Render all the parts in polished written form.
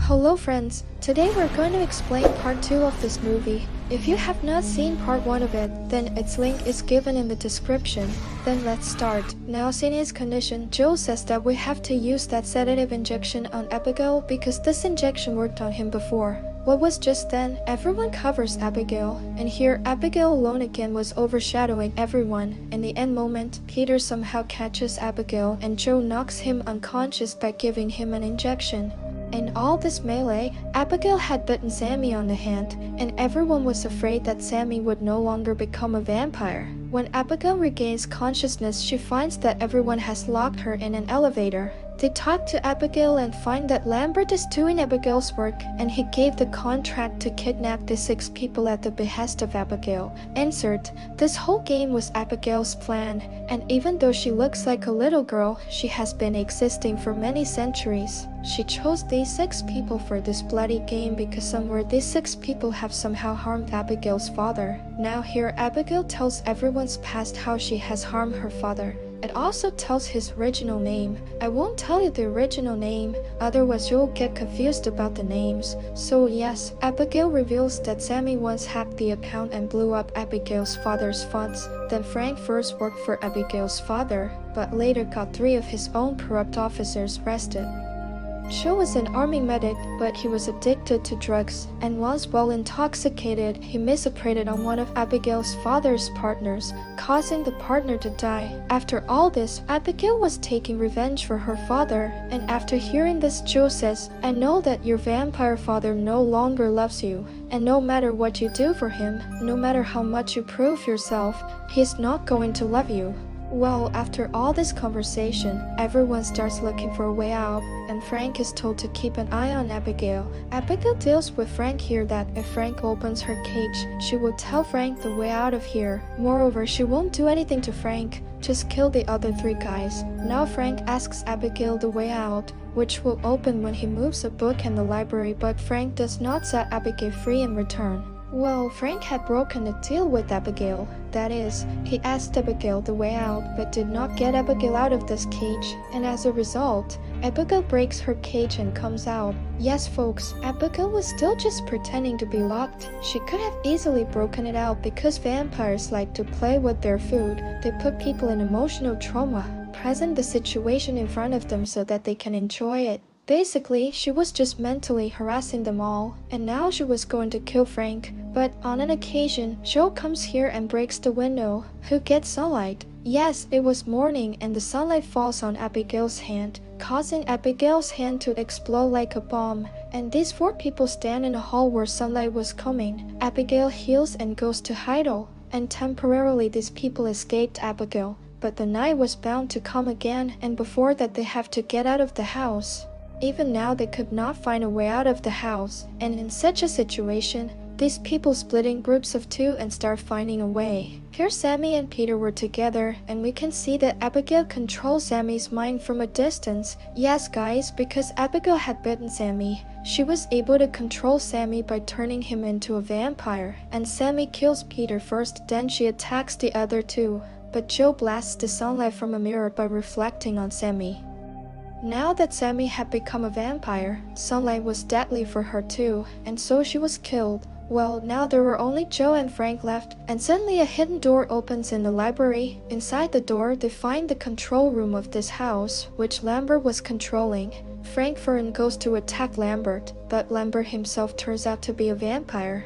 Hello friends, today we're going to explain part 2 of this movie. If you have not seen part 1 of it, then its link is given in the description. Then let's start. Now seeing his condition, Joe says that we have to use that sedative injection on Abigail because this injection worked on him before. What was just then, everyone covers Abigail, and here Abigail alone again was overshadowing everyone. In the end moment, Peter somehow catches Abigail and Joe knocks him unconscious by giving him an injection. In all this melee, Abigail had bitten Sammy on the hand, and everyone was afraid that Sammy would no longer become a vampire. When Abigail regains consciousness, she finds that everyone has locked her in an elevator. They talk to Abigail and find that Lambert is doing Abigail's work, and he gave the contract to kidnap the 6 people at the behest of Abigail. Insert: this whole game was Abigail's plan, and even though she looks like a little girl, she has been existing for many centuries. She chose these 6 people for this bloody game because somewhere these 6 people have somehow harmed Abigail's father. Now here Abigail tells everyone's past how she has harmed her father. It also tells his original name. I won't tell you the original name, otherwise you'll get confused about the names. So yes, Abigail reveals that Sammy once hacked the account and blew up Abigail's father's funds. Then Frank first worked for Abigail's father, but later got 3 of his own corrupt officers arrested. Joe was an army medic, but he was addicted to drugs, and once while intoxicated, he misoperated on one of Abigail's father's partners, causing the partner to die. After all this, Abigail was taking revenge for her father, and after hearing this, Joe says, "I know that your vampire father no longer loves you, and no matter what you do for him, no matter how much you prove yourself, he's not going to love you." Well, after all this conversation, everyone starts looking for a way out, and Frank is told to keep an eye on Abigail. Abigail deals with Frank here that if Frank opens her cage, she will tell Frank the way out of here. Moreover, she won't do anything to Frank, just kill the other 3 guys. Now Frank asks Abigail the way out, which will open when he moves a book in the library, but Frank does not set Abigail free in return. Well, Frank had broken a deal with Abigail. That is, he asked Abigail the way out, but did not get Abigail out of this cage, and as a result, Abigail breaks her cage and comes out. Yes folks, Abigail was still just pretending to be locked. She could have easily broken it out because vampires like to play with their food. They put people in emotional trauma, present the situation in front of them so that they can enjoy it. Basically, she was just mentally harassing them all, and now she was going to kill Frank. But on an occasion, Joe comes here and breaks the window. Who gets sunlight? Yes, it was morning and the sunlight falls on Abigail's hand, causing Abigail's hand to explode like a bomb. And these 4 people stand in a hall where sunlight was coming. Abigail heals and goes to Heidel, and temporarily these people escaped Abigail. But the night was bound to come again, and before that they have to get out of the house. Even now they could not find a way out of the house, and in such a situation, these people split in groups of 2 and start finding a way. Here Sammy and Peter were together, and we can see that Abigail controls Sammy's mind from a distance. Yes guys, because Abigail had bitten Sammy, she was able to control Sammy by turning him into a vampire, and Sammy kills Peter first, then she attacks the other 2. But Joe blasts the sunlight from a mirror by reflecting on Sammy. Now that Sammy had become a vampire, sunlight was deadly for her too, and so she was killed. Well, now there were only Joe and Frank left, and suddenly a hidden door opens in the library. Inside the door, they find the control room of this house, which Lambert was controlling. Frank Fern goes to attack Lambert, but Lambert himself turns out to be a vampire.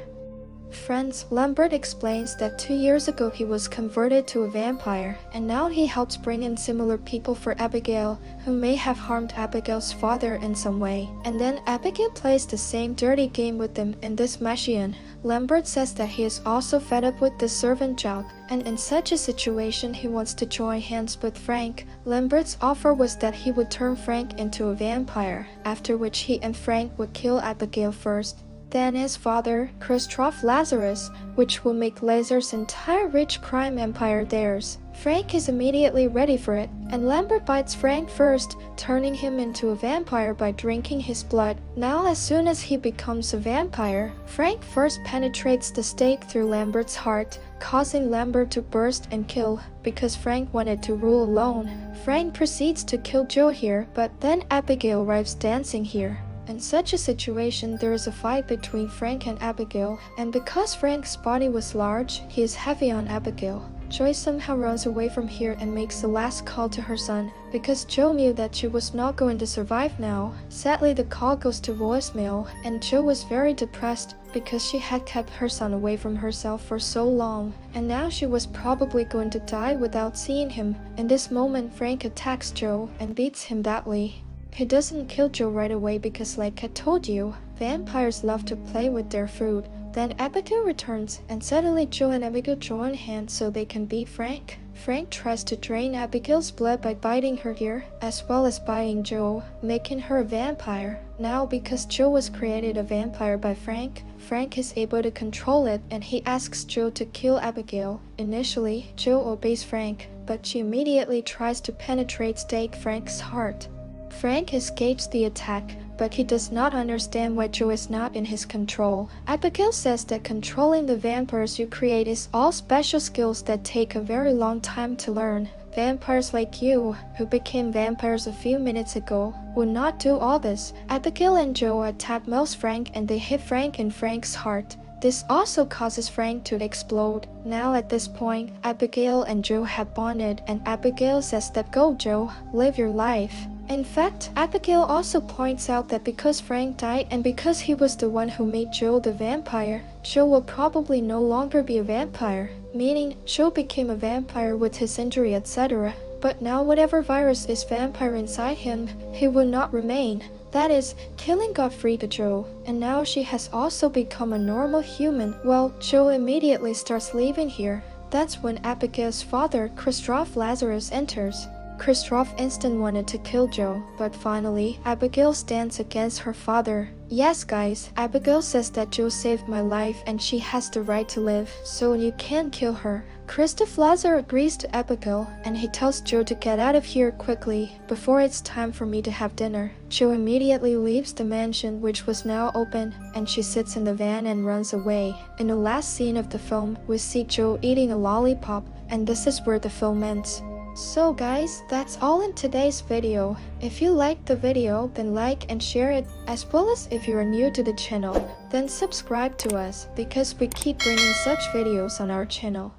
Friends, Lambert explains that 2 years ago he was converted to a vampire, and now he helps bring in similar people for Abigail, who may have harmed Abigail's father in some way. And then Abigail plays the same dirty game with them in this mission. Lambert says that he is also fed up with the servant job, and in such a situation he wants to join hands with Frank. Lambert's offer was that he would turn Frank into a vampire, after which he and Frank would kill Abigail first. Then his father, Christoph Lazarus, which will make Lazar's entire rich crime empire theirs. Frank is immediately ready for it, and Lambert bites Frank first, turning him into a vampire by drinking his blood. Now as soon as he becomes a vampire, Frank first penetrates the stake through Lambert's heart, causing Lambert to burst and kill, because Frank wanted to rule alone. Frank proceeds to kill Joe here, but then Abigail arrives dancing here. In such a situation, there is a fight between Frank and Abigail, and because Frank's body was large, he is heavy on Abigail. Joy somehow runs away from here and makes the last call to her son, because Joe knew that she was not going to survive now. Sadly, the call goes to voicemail, and Joe was very depressed because she had kept her son away from herself for so long, and now she was probably going to die without seeing him. In this moment, Frank attacks Joe and beats him badly. He doesn't kill Joe right away because, like I told you, vampires love to play with their food. Then Abigail returns, and suddenly Joe and Abigail join hands so they can beat Frank. Frank tries to drain Abigail's blood by biting her ear, as well as biting Joe, making her a vampire. Now, because Joe was created a vampire by Frank, Frank is able to control it, and he asks Joe to kill Abigail. Initially, Joe obeys Frank, but she immediately tries to stake Frank's heart. Frank escapes the attack, but he does not understand why Joe is not in his control. Abigail says that controlling the vampires you create is all special skills that take a very long time to learn. Vampires like you, who became vampires a few minutes ago, would not do all this. Abigail and Joe attack most Frank, and they hit Frank in Frank's heart. This also causes Frank to explode. Now at this point, Abigail and Joe have bonded, and Abigail says that go Joe, live your life. In fact, Abigail also points out that because Frank died and because he was the one who made Joe the vampire, Joe will probably no longer be a vampire, meaning Joe became a vampire with his injury, etc. But now whatever virus is vampire inside him, he will not remain. That is, killing got free to Joe, and now she has also become a normal human. Well, Joe immediately starts leaving here. That's when Abigail's father, Christoph Lazarus, enters. Christoph instantly wanted to kill Joe, but finally, Abigail stands against her father. Yes guys, Abigail says that Joe saved my life and she has the right to live, so you can't kill her. Christoph Lazarus agrees to Abigail, and he tells Joe to get out of here quickly, before it's time for me to have dinner. Joe immediately leaves the mansion, which was now open, and she sits in the van and runs away. In the last scene of the film, we see Joe eating a lollipop, and this is where the film ends. So guys, that's all in today's video. If you liked the video, then like and share it, as well as if you are new to the channel, then subscribe to us, because we keep bringing such videos on our channel.